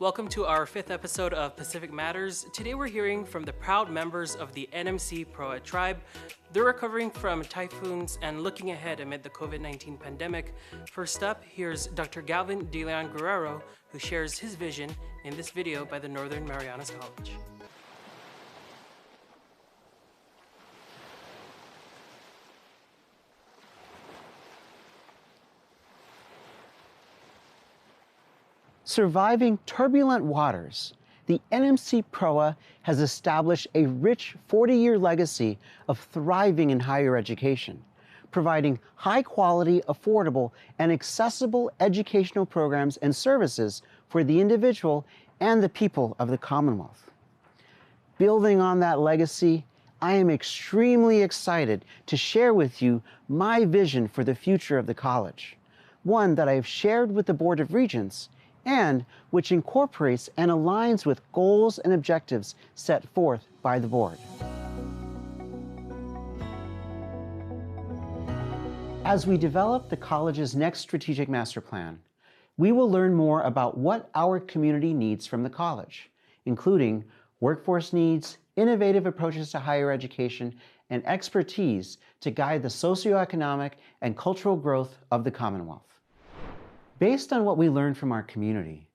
Welcome to our 5th episode of Pacific Matters. Today we're hearing from the proud members of the NMC Proa Tribe. They're recovering from typhoons and looking ahead amid the COVID-19 pandemic. First up, here's Dr. Galvin De Leon Guerrero, who shares his vision in this video by the Northern Marianas College. Surviving turbulent waters, the NMC Proa has established a rich 40-year legacy of thriving in higher education, providing high-quality, affordable, and accessible educational programs and services for the individual and the people of the Commonwealth. Building on that legacy, I am extremely excited to share with you my vision for the future of the college, one that I have shared with the Board of Regents and which incorporates and aligns with goals and objectives set forth by the board. As we develop the college's next strategic master plan, we will learn more about what our community needs from the college, including workforce needs, innovative approaches to higher education, and expertise to guide the socioeconomic and cultural growth of the Commonwealth. Based on what we learned from our community,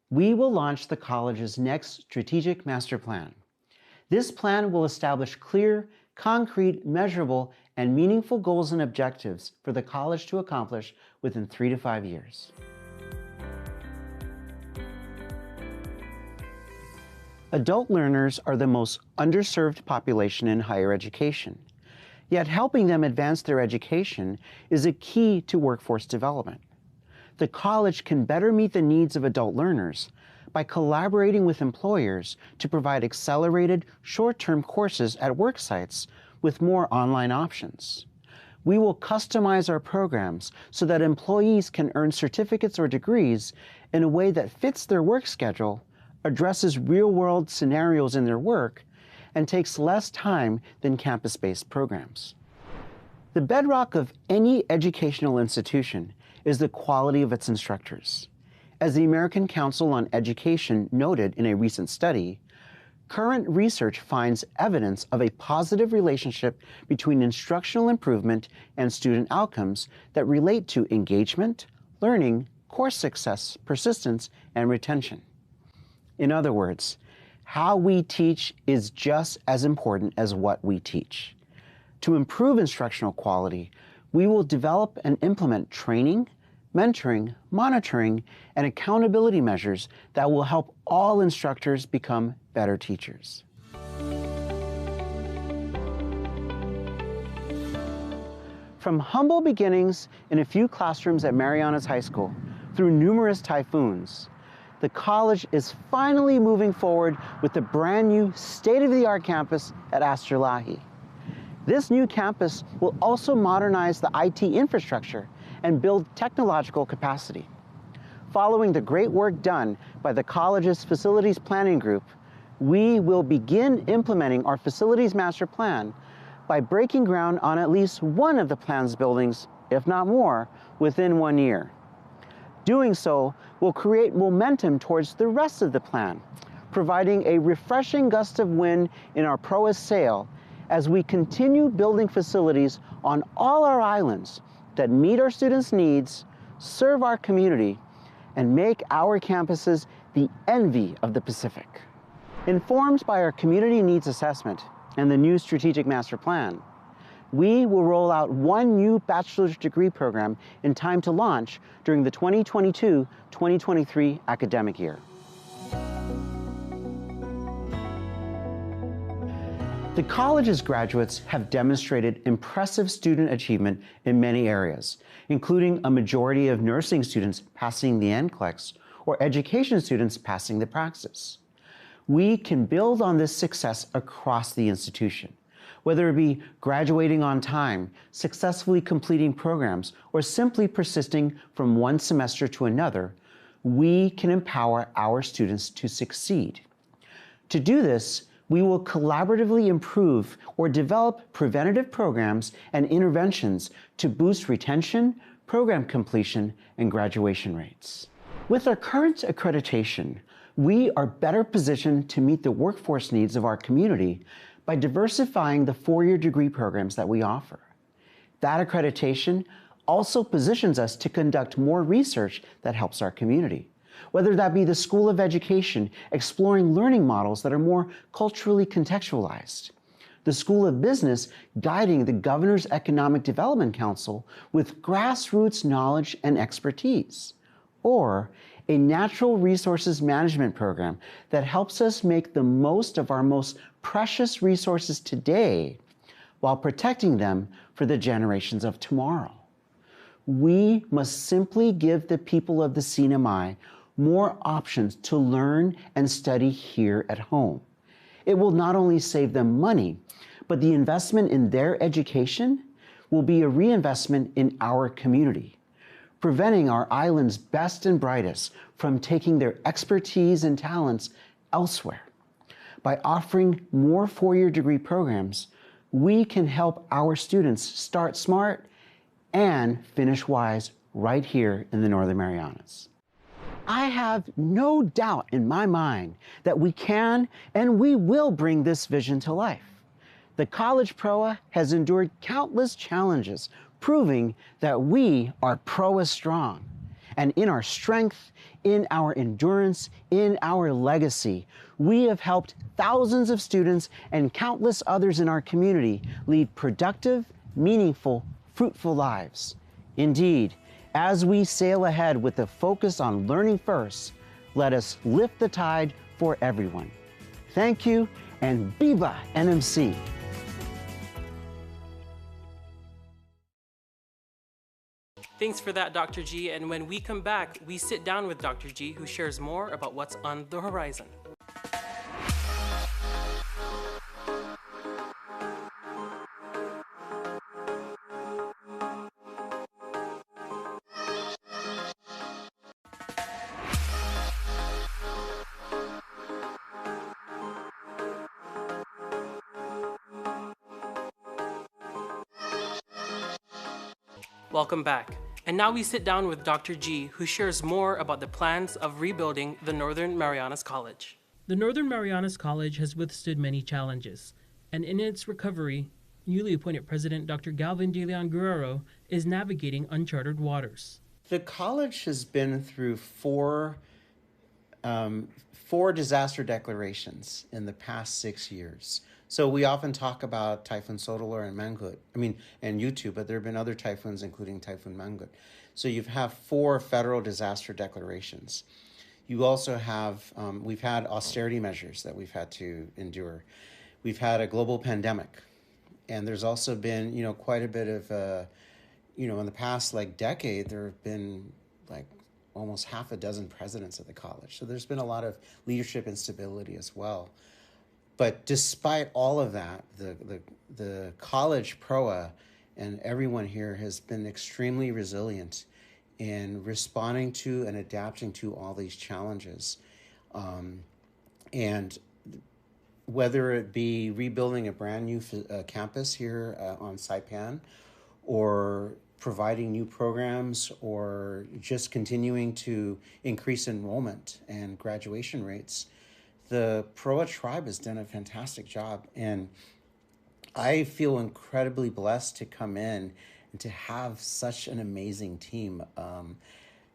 we will launch the college's next strategic master plan. This plan will establish clear, concrete, measurable, and meaningful goals and objectives for the college to accomplish within 3 to 5 years. Adult learners are the most underserved population in higher education. Yet helping them advance their education is a key to workforce development. The college can better meet the needs of adult learners by collaborating with employers to provide accelerated, short-term courses at work sites with more online options. We will customize our programs so that employees can earn certificates or degrees in a way that fits their work schedule, addresses real-world scenarios in their work, and takes less time than campus-based programs. The bedrock of any educational institution is the quality of its instructors. As the American Council on Education noted in a recent study, current research finds evidence of a positive relationship between instructional improvement and student outcomes that relate to engagement, learning, course success, persistence, and retention. In other words, how we teach is just as important as what we teach. To improve instructional quality, we will develop and implement training, mentoring, monitoring, and accountability measures that will help all instructors become better teachers. From humble beginnings in a few classrooms at Marianas High School through numerous typhoons, the college is finally moving forward with the brand new state-of-the-art campus at Astor Lahi. This new campus will also modernize the IT infrastructure and build technological capacity. Following the great work done by the college's facilities planning group, we will begin implementing our facilities master plan by breaking ground on at least one of the plan's buildings, if not more, within 1 year. Doing so will create momentum towards the rest of the plan, providing a refreshing gust of wind in our Proa's sail as we continue building facilities on all our islands that meet our students' needs, serve our community, and make our campuses the envy of the Pacific. Informed by our community needs assessment and the new strategic master plan, we will roll out one new bachelor's degree program in time to launch during the 2022-2023 academic year. The college's graduates have demonstrated impressive student achievement in many areas, including a majority of nursing students passing the NCLEX or education students passing the Praxis. We can build on this success across the institution, whether it be graduating on time, successfully completing programs, or simply persisting from one semester to another. We can empower our students to succeed. To do this, we will collaboratively improve or develop preventative programs and interventions to boost retention, program completion, and graduation rates. With our current accreditation, We are better positioned to meet the workforce needs of our community by diversifying the four-year degree programs that we offer. That accreditation also positions us to conduct more research that helps our community, whether that be the School of Education exploring learning models that are more culturally contextualized, the School of Business guiding the Governor's Economic Development Council with grassroots knowledge and expertise, or a natural resources management program that helps us make the most of our most precious resources today while protecting them for the generations of tomorrow. We must simply give the people of the CNMI more options to learn and study here at home. It will not only save them money, but the investment in their education will be a reinvestment in our community, preventing our island's best and brightest from taking their expertise and talents elsewhere. By offering more four-year degree programs, we can help our students start smart and finish wise right here in the Northern Marianas. I have no doubt in my mind that we can and we will bring this vision to life. The College Proa has endured countless challenges, proving that we are Proa strong. And in our strength, in our endurance, in our legacy, we have helped thousands of students and countless others in our community lead productive, meaningful, fruitful lives. Indeed, as we sail ahead with a focus on learning first, let us lift the tide for everyone. Thank you, and Viva NMC! Thanks for that, Dr. G. And when we come back, we sit down with Dr. G, who shares more about what's on the horizon. Welcome back. And now we sit down with Dr. G, who shares more about the plans of rebuilding the Northern Marianas College. The Northern Marianas College has withstood many challenges, and in its recovery, newly appointed President Dr. Galvin De Leon Guerrero is navigating uncharted waters. The college has been through four disaster declarations in the past 6 years. So we often talk about Typhoon Sodalor and Mangkhut, and Yutu, but there have been other typhoons, including Typhoon Mangkhut. So you have 4 federal disaster declarations. You also have, we've had austerity measures that we've had to endure. We've had a global pandemic, and there's also been, quite a bit of, in the past decade, there have been almost half a dozen presidents at the college. So there's been a lot of leadership instability as well. But despite all of that, the college Proa and everyone here has been extremely resilient in responding to and adapting to all these challenges. And whether it be rebuilding a brand new campus here on Saipan, or providing new programs, or just continuing to increase enrollment and graduation rates, the Proa Tribe has done a fantastic job. And I feel incredibly blessed to come in and to have such an amazing team.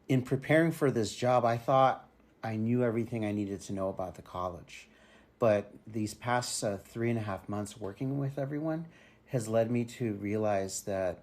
In preparing for this job, I thought I knew everything I needed to know about the college. But these past 3.5 months working with everyone has led me to realize that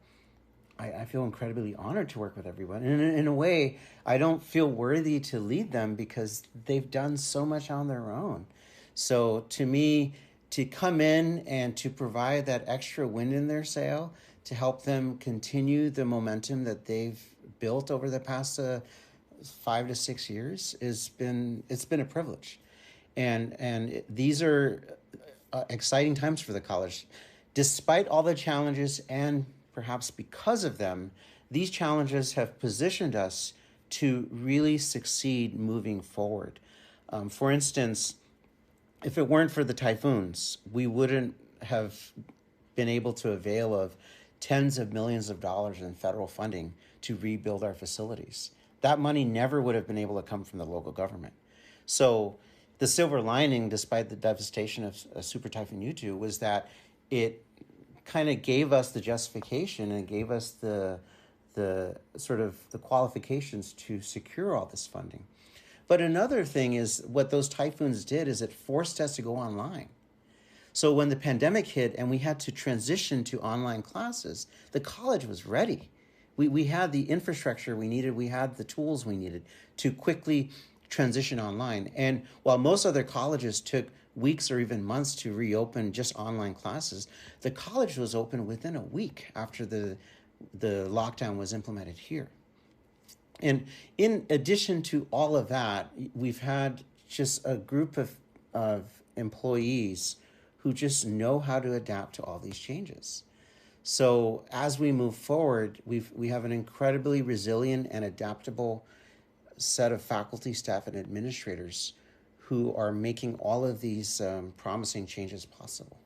I feel incredibly honored to work with everyone. And in a way, I don't feel worthy to lead them because they've done so much on their own. So to me, to come in and to provide that extra wind in their sail to help them continue the momentum that they've built over the past 5 to 6 years it's been a privilege. And these are exciting times for the college. Despite all the challenges, and perhaps because of them, these challenges have positioned us to really succeed moving forward. For instance, if it weren't for the typhoons, we wouldn't have been able to avail of tens of millions of dollars in federal funding to rebuild our facilities. That money never would have been able to come from the local government. So the silver lining, despite the devastation of Super Typhoon Yutu, was that it kind of gave us the justification and gave us the sort of the qualifications to secure all this funding. But another thing is what those typhoons did is it forced us to go online. So when the pandemic hit and we had to transition to online classes, the college was ready. We had the infrastructure we needed, we had the tools we needed to quickly transition online. And while most other colleges took weeks or even months to reopen just online classes, the college was open within a week after the lockdown was implemented here. And in addition to all of that, we've had just a group of employees who just know how to adapt to all these changes. So as we move forward, we have an incredibly resilient and adaptable set of faculty, staff, and administrators who are making all of these promising changes possible.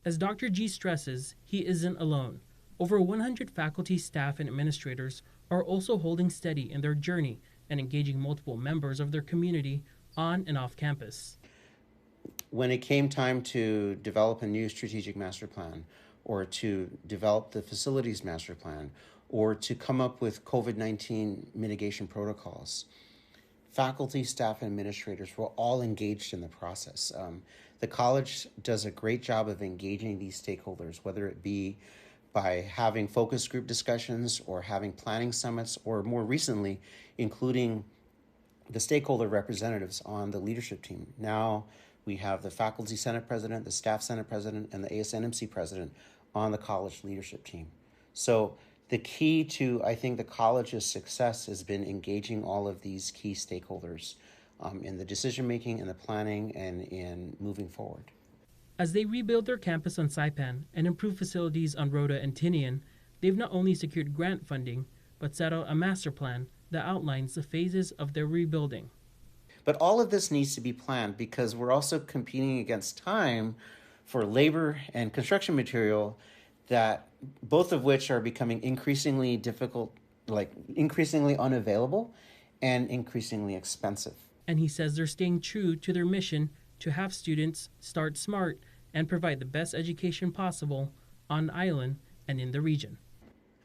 As Dr. G stresses, he isn't alone. Over 100 faculty, staff, and administrators are also holding steady in their journey and engaging multiple members of their community on and off campus. When it came time to develop a new strategic master plan, or to develop the facilities master plan, or to come up with COVID-19 mitigation protocols, faculty, staff, and administrators were all engaged in the process. The college does a great job of engaging these stakeholders, whether it be by having focus group discussions or having planning summits, or more recently, including the stakeholder representatives on the leadership team. Now we have the faculty senate president, the staff senate president, and the ASNMC president on the college leadership team. So the key to, I think, the college's success has been engaging all of these key stakeholders in the decision-making and the planning and in moving forward. As they rebuild their campus on Saipan and improve facilities on Rhoda and Tinian, they've not only secured grant funding, but set out a master plan that outlines the phases of their rebuilding. But all of this needs to be planned because we're also competing against time for labor and construction material, that both of which are becoming increasingly difficult, like increasingly unavailable and increasingly expensive. And he says they're staying true to their mission to have students start smart and provide the best education possible on the island and in the region.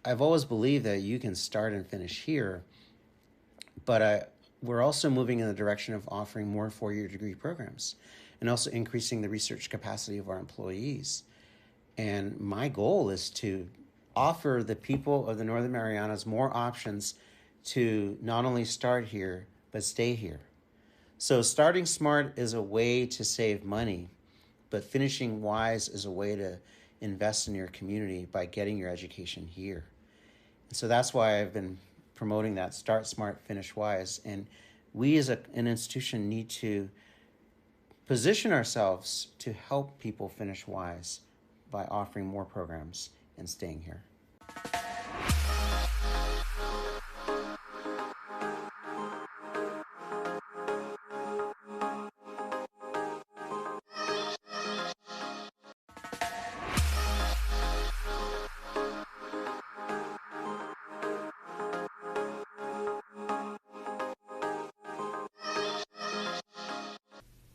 I've always believed that you can start and finish here, but we're also moving in the direction of offering more four-year degree programs and also increasing the research capacity of our employees. And my goal is to offer the people of the Northern Marianas more options to not only start here, but stay here. So starting smart is a way to save money, but finishing wise is a way to invest in your community by getting your education here. And so that's why I've been promoting that start smart, finish wise. And we as an institution need to position ourselves to help people finish wise by offering more programs and staying here.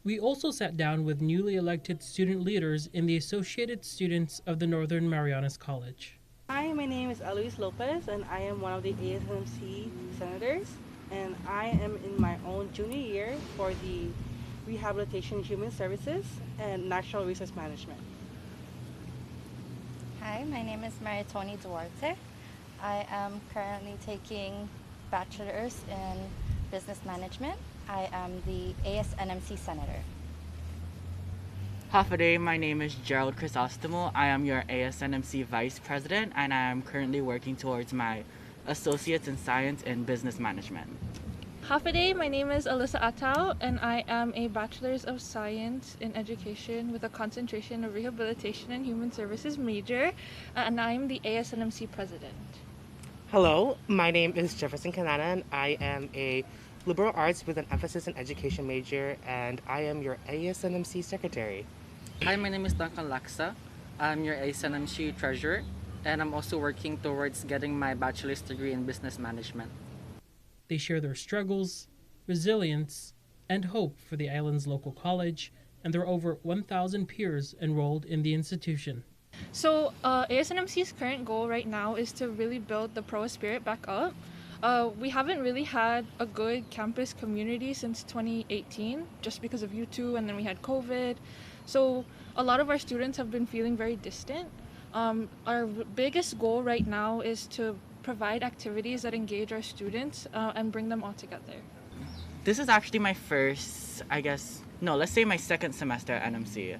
We also sat down with newly elected student leaders in the Associated Students of the Northern Marianas College. Hi, my name is Eloise Lopez, and I am one of the ASNMC senators, and I am in my own junior year for the Rehabilitation Human Services and Natural Resource Management. Hi, my name is Maritoni Duarte. I am currently taking bachelor's in business management. I am the ASNMC senator. Half a day, my name is Gerald Chrysostomo. I am your ASNMC vice president, and I am currently working towards my associates in science and business management. Half a day, my name is Alyssa Atao, and I am a bachelor's of science in education with a concentration of rehabilitation and human services major, and I am the ASNMC president. Hello, my name is Jefferson Canana, and I am a liberal arts with an emphasis in education major, and I am your ASNMC secretary. Hi, my name is Duncan Laksa. I'm your ASNMC treasurer, and I'm also working towards getting my bachelor's degree in business management. They share their struggles, resilience, and hope for the island's local college, and there are over 1,000 peers enrolled in the institution. So ASNMC's current goal right now is to really build the Proa spirit back up. We haven't really had a good campus community since 2018 just because of U2, and then we had COVID. So a lot of our students have been feeling very distant. Our biggest goal right now is to provide activities that engage our students and bring them all together. This is actually my first, let's say my second semester at NMC.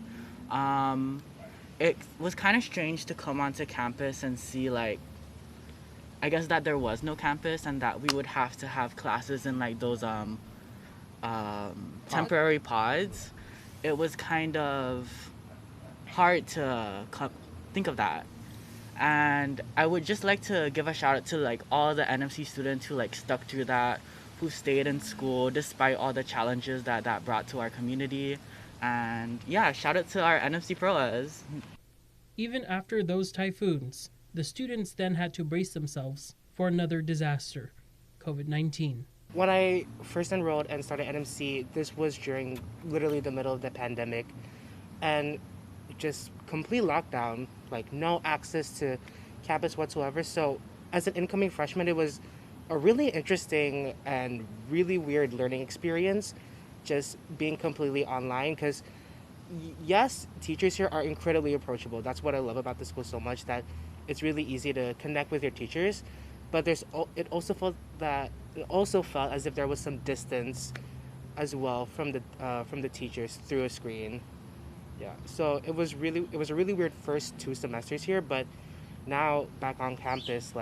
It was kind of strange to come onto campus and see that there was no campus and that we would have to have classes in those temporary pods. It was kind of hard to think of that. And I would just like to give a shout out to all the NMC students who stuck through that, who stayed in school despite all the challenges that brought to our community. And yeah, shout out to our NMC Proas. Even after those typhoons, the students then had to brace themselves for another disaster, COVID-19. When I first enrolled and started NMC, this was during literally the middle of the pandemic, and just complete lockdown, no access to campus whatsoever. So as an incoming freshman, it was a really interesting and really weird learning experience, just being completely online, because yes, teachers here are incredibly approachable. That's what I love about the school so much, that it's really easy to connect with your teachers, but it also felt as if there was some distance as well from the teachers through a screen. Yeah, so it was a really weird first 2 semesters here, but now back on campus,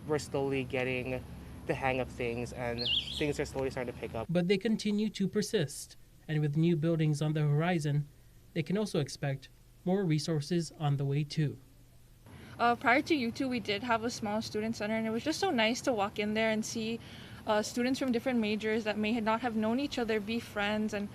we're slowly getting the hang of things and things are slowly starting to pick up. But they continue to persist, and with new buildings on the horizon, they can also expect more resources on the way too. Prior to U2, we did have a small student center, and it was just so nice to walk in there and see students from different majors that may not have known each other be friends and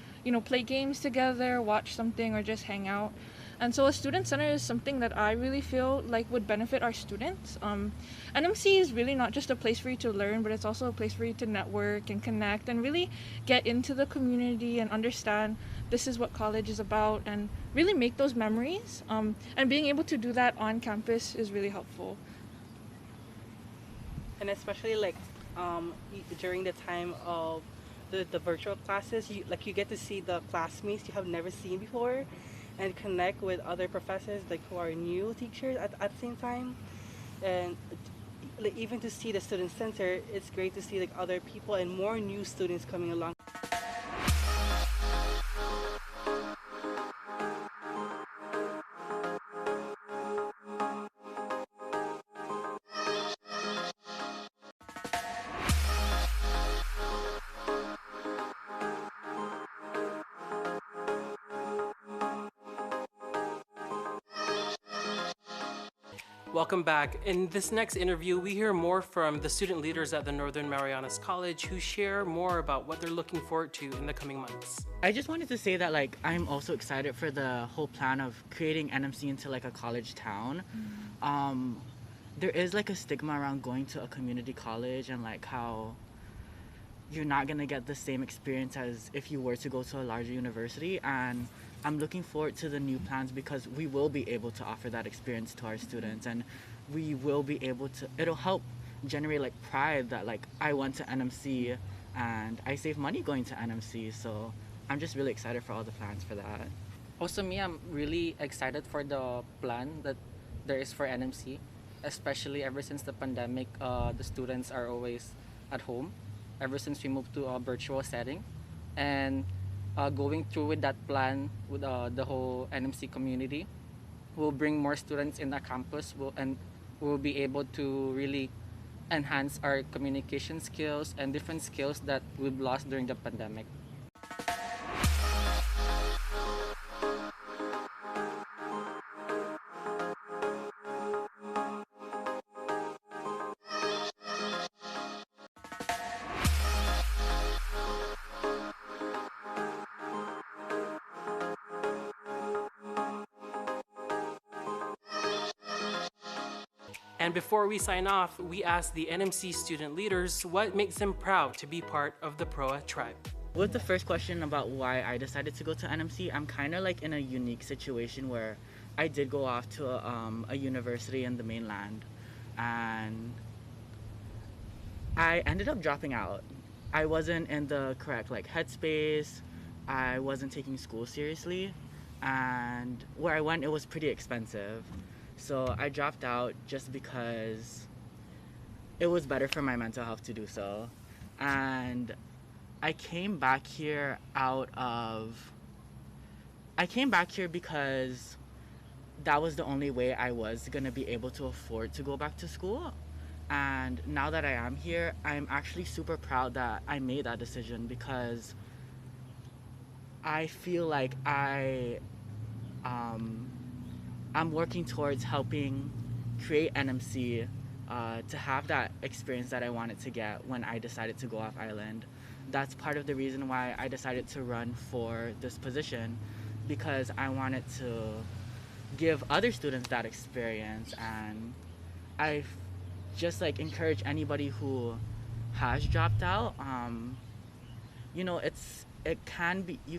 play games together, watch something, or just hang out. And so a student center is something that I really feel would benefit our students. NMC is really not just a place for you to learn, but it's also a place for you to network and connect and really get into the community and understand this is what college is about and really make those memories. And being able to do that on campus is really helpful. And especially during the time of the virtual classes, you get to see the classmates you have never seen before and connect with other professors who are new teachers at the same time. And even to see the student center, it's great to see other people and more new students coming along. Welcome back. In this next interview, we hear more from the student leaders at the Northern Marianas College who share more about what they're looking forward to in the coming months. I just wanted to say that I'm also excited for the whole plan of creating NMC into a college town. There is a stigma around going to a community college and how you're not gonna get the same experience as if you were to go to a larger university, and I'm looking forward to the new plans because we will be able to offer that experience to our students, and we will be able to, it'll help generate pride that I went to NMC and I saved money going to NMC. So I'm just really excited for all the plans for that. Also me, I'm really excited for the plan that there is for NMC, especially ever since the pandemic. The students are always at home ever since we moved to a virtual setting, and going through with that plan with the whole NMC community will bring more students in the campus, and we'll be able to really enhance our communication skills and different skills that we've lost during the pandemic. And before we sign off, we asked the NMC student leaders what makes them proud to be part of the Proa Tribe. With the first question about why I decided to go to NMC, I'm kind of like in a unique situation where I did go off to a university in the mainland, and I ended up dropping out. I wasn't in the correct like headspace. I wasn't taking school seriously, and where I went, it was pretty expensive. So I dropped out just because it was better for my mental health to do so. And I came back here because that was the only way I was gonna be able to afford to go back to school. And now that I am here, I'm actually super proud that I made that decision, because I feel like I'm working towards helping create NMC to have that experience that I wanted to get when I decided to go off island. That's part of the reason why I decided to run for this position, because I wanted to give other students that experience. And I just like encourage anybody who has dropped out. You know, you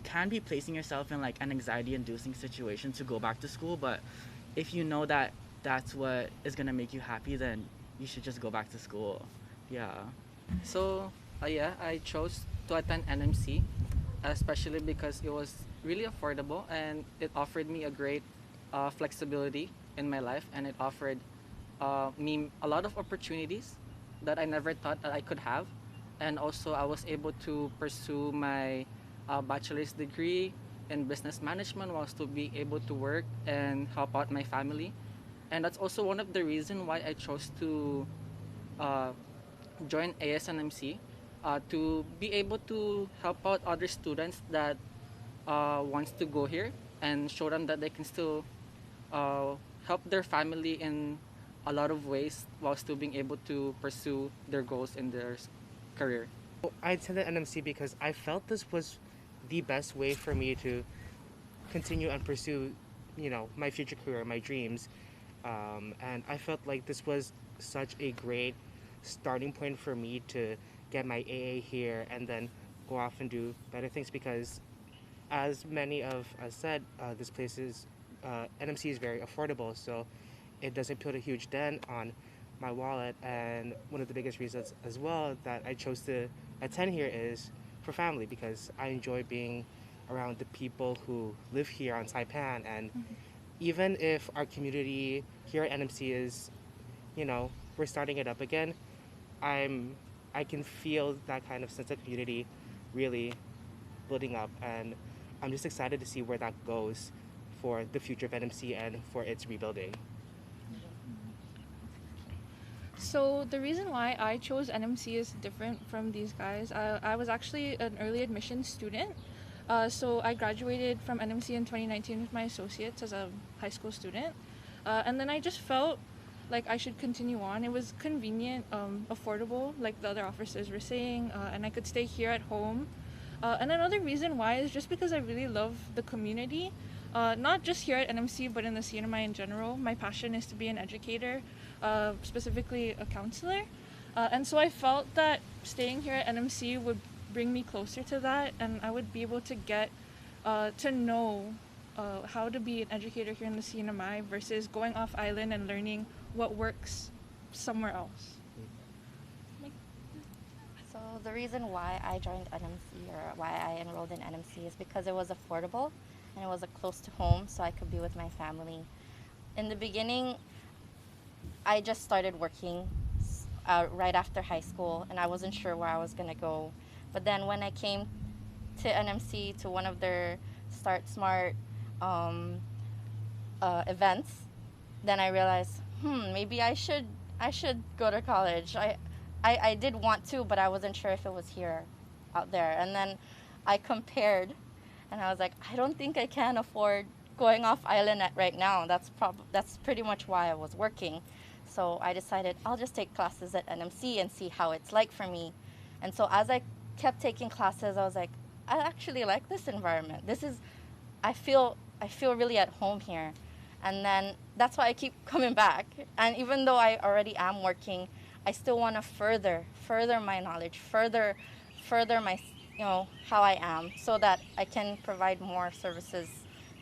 can be placing yourself in like an anxiety-inducing situation to go back to school, but if you know that that's what is gonna make you happy, then you should just go back to school. Yeah. So, yeah, I chose to attend NMC, especially because it was really affordable and it offered me a great flexibility in my life, and it offered me a lot of opportunities that I never thought that I could have. And also, I was able to pursue my bachelor's degree in business management while still be able to work and help out my family. And that's also one of the reasons why I chose to uh, join ASNMC, to be able to help out other students that wants to go here and show them that they can still help their family in a lot of ways while still being able to pursue their goals in their career. I attended NMC because I felt this was the best way for me to continue and pursue, my future career, my dreams. And I felt like this was such a great starting point for me to get my AA here and then go off and do better things, because as many of us said, this place is, NMC is very affordable, so it doesn't put a huge dent on my wallet. And one of the biggest reasons as well that I chose to attend here is for family, because I enjoy being around the people who live here on Saipan. And even if our community here at NMC is, we're starting it up again, I can feel that kind of sense of community really building up, and I'm just excited to see where that goes for the future of NMC and for its rebuilding. So the reason why I chose NMC is different from these guys. I was actually an early admission student. So I graduated from NMC in 2019 with my associates as a high school student. And then I just felt like I should continue on. It was convenient, affordable, like the other officers were saying, and I could stay here at home. And another reason why is just because I really love the community, not just here at NMC, but in the CNMI in general. My passion is to be an educator, specifically a counselor. And so I felt that staying here at NMC would bring me closer to that, and I would be able to get to know how to be an educator here in the CNMI versus going off island and learning what works somewhere else. So the reason why I joined NMC, or why I enrolled in NMC, is because it was affordable and it was close to home, so I could be with my family. In the beginning, I just started working right after high school, and I wasn't sure where I was going to go. But then when I came to NMC, to one of their Start Smart events, then I realized, maybe I should go to college. I did want to, but I wasn't sure if it was here, out there. And then I compared, and I was like, I don't think I can afford going off island right now. That's pretty much why I was working. So I decided I'll just take classes at NMC and see how it's like for me. And so as I kept taking classes, I was like, I actually like this environment. I feel really at home here. And then that's why I keep coming back. And even though I already am working, I still want to further my knowledge, further my how I am, so that I can provide more services,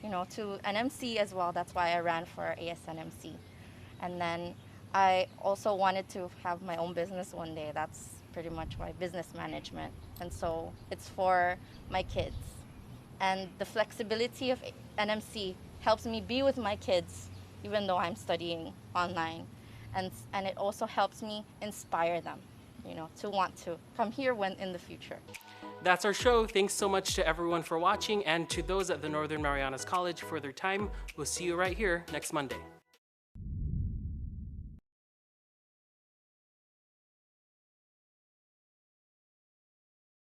to NMC as well. That's why I ran for ASNMC. And then I also wanted to have my own business one day. That's pretty much my business management. And so it's for my kids. And the flexibility of NMC helps me be with my kids, even though I'm studying online. And it also helps me inspire them, to want to come here when in the future. That's our show. Thanks so much to everyone for watching and to those at the Northern Marianas College for their time. We'll see you right here next Monday.